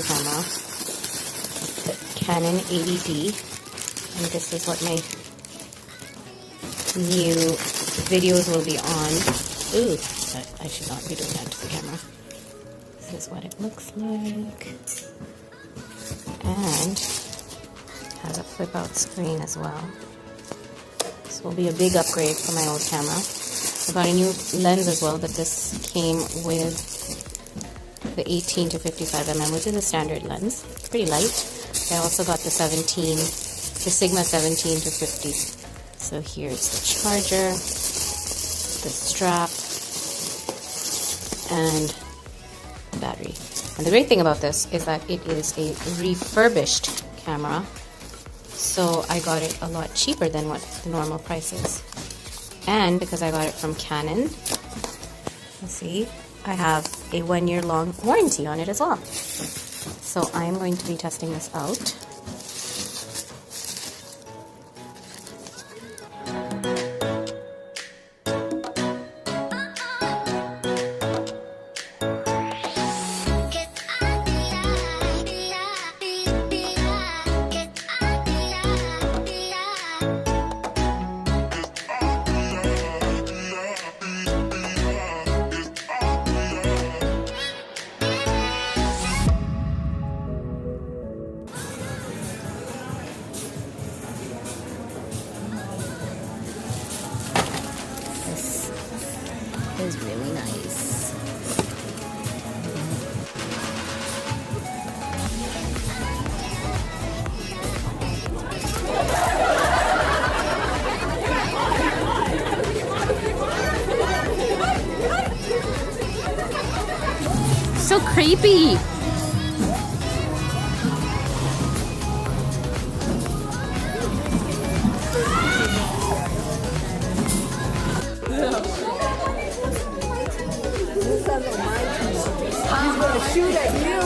another camera, the Canon 80D, and this is what my new videos will be on. Ooh, I should not be doing that to the camera. This is what it looks like, and has a flip out screen as well. This will be a big upgrade for my old camera. I got a new lens as well, but this came with the 18 to 55mm, which is a standard lens. It's pretty light. I also got the Sigma 17 to 50. So here's the charger, the strap, and battery. And the great thing about this is that it is a refurbished camera, so I got it a lot cheaper than what the normal price is. And because I got it from Canon, you see, I have a 1 year long warranty on it as well. So I'm going to be testing this out. Is really nice. So creepy. Shoot at you.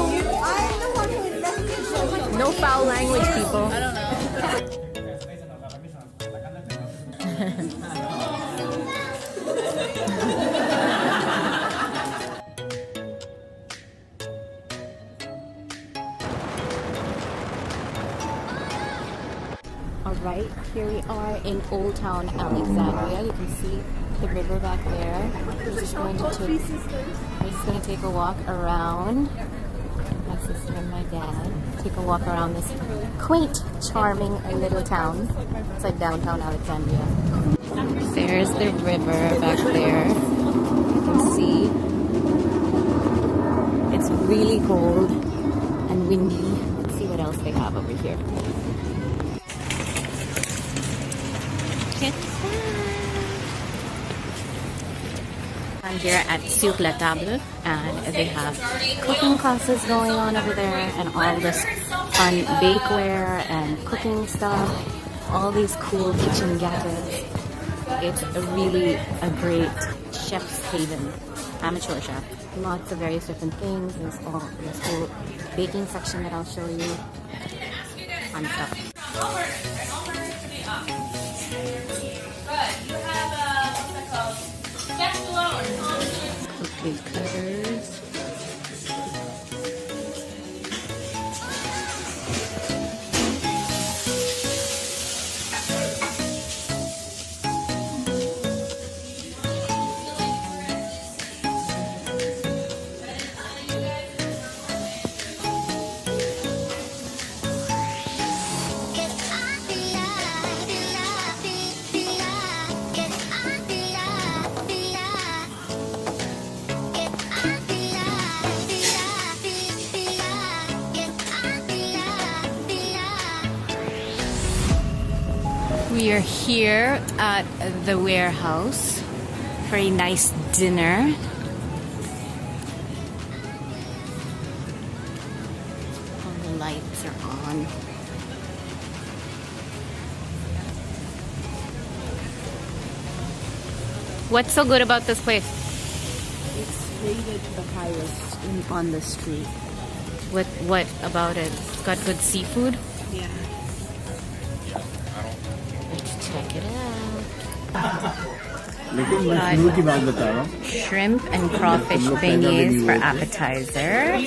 No foul language, people. I don't know. Alright, here we are in Old Town Alexandria. You can see the river back there. We're just going to take a walk around. My sister and my dad take a walk around this quaint, charming little town. It's like downtown Alexandria. There's the river back there. You can see it's really cold and windy. Let's see what else they have over here. I'm here at Sur la Table, and they have cooking classes going on over there, and all this fun bakeware and cooking stuff, all these cool kitchen gadgets. It's really a great chef's haven, amateur chef. Lots of various different things. There's this whole baking section that I'll show you. Fun stuff. Cookie cutters. We are here at the warehouse for a nice dinner. All the lights are on. What's so good about this place? It's rated the highest on the street. What about it? It's got good seafood? Yeah. Let's check it out. Shrimp and crawfish beignets for appetizer.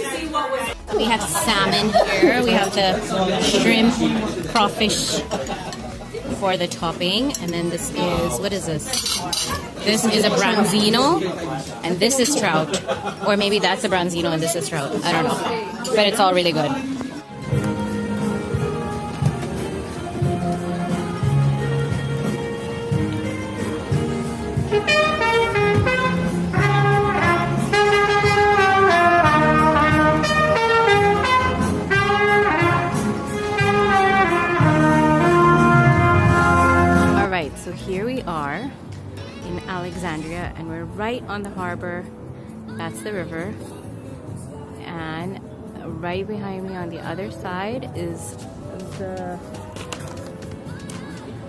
We have salmon here. We have the shrimp, crawfish for the topping. And then this is, what is this? This is a branzino, and this is trout. Or maybe that's a branzino and this is trout. I don't know. But it's all really good. So here we are in Alexandria, and we're right on the harbor. That's the river, and right behind me on the other side is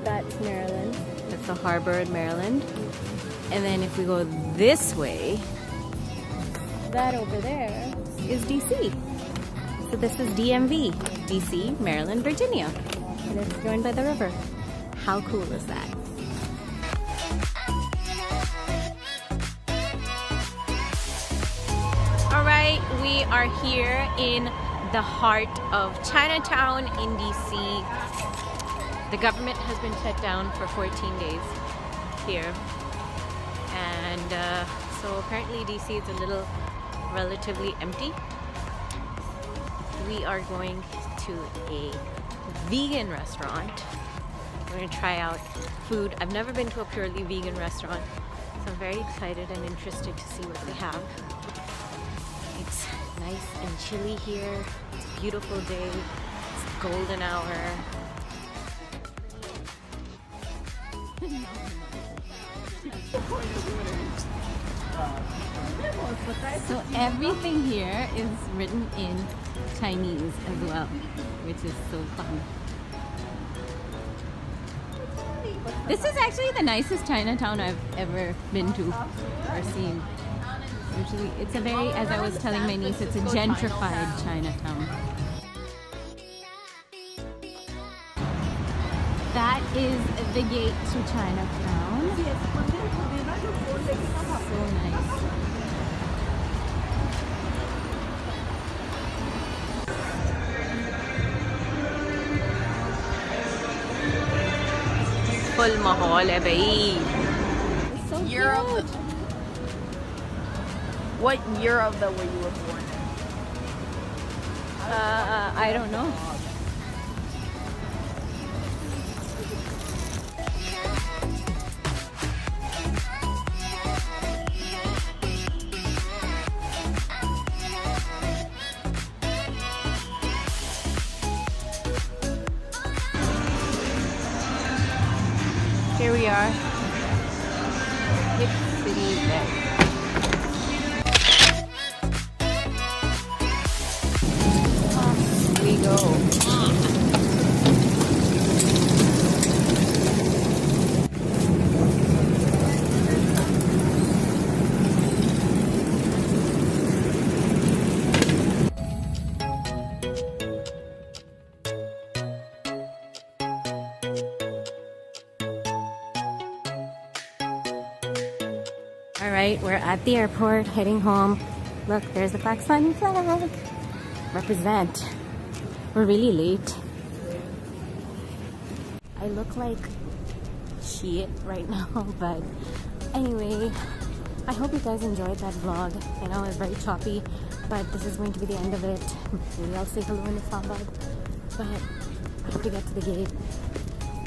that's Maryland. That's the harbor in Maryland. And then if we go this way, that over there is DC. So this is DMV, DC, Maryland, Virginia, and it's joined by the river. How cool is that? All right, we are here in the heart of Chinatown in DC. The government has been shut down for 14 days here. And so apparently DC is a little relatively empty. We are going to a vegan restaurant. We're going to try out food. I've never been to a purely vegan restaurant, so I'm very excited and interested to see what they have. It's nice and chilly here. It's a beautiful day. It's golden hour. So everything here is written in Chinese as well, which is so fun. This is actually the nicest Chinatown I've ever been to or seen. Usually, it's a very, as I was telling my niece, it's a gentrified Chinatown. That is the gate to Chinatown. So nice. Full mahal hai bhai. So Year of the, what year of the were you were born in? I don't know. Here we are. Hip City Vet. Here we go. Alright, we're at the airport, heading home. Look, there's the Pakistani flag. Represent. We're really late. I look like shit right now, but anyway, I hope you guys enjoyed that vlog. I know it was very choppy, but this is going to be the end of it. Maybe I'll say hello in Islamabad, but I have to get to the gate.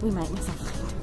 We might miss a flight.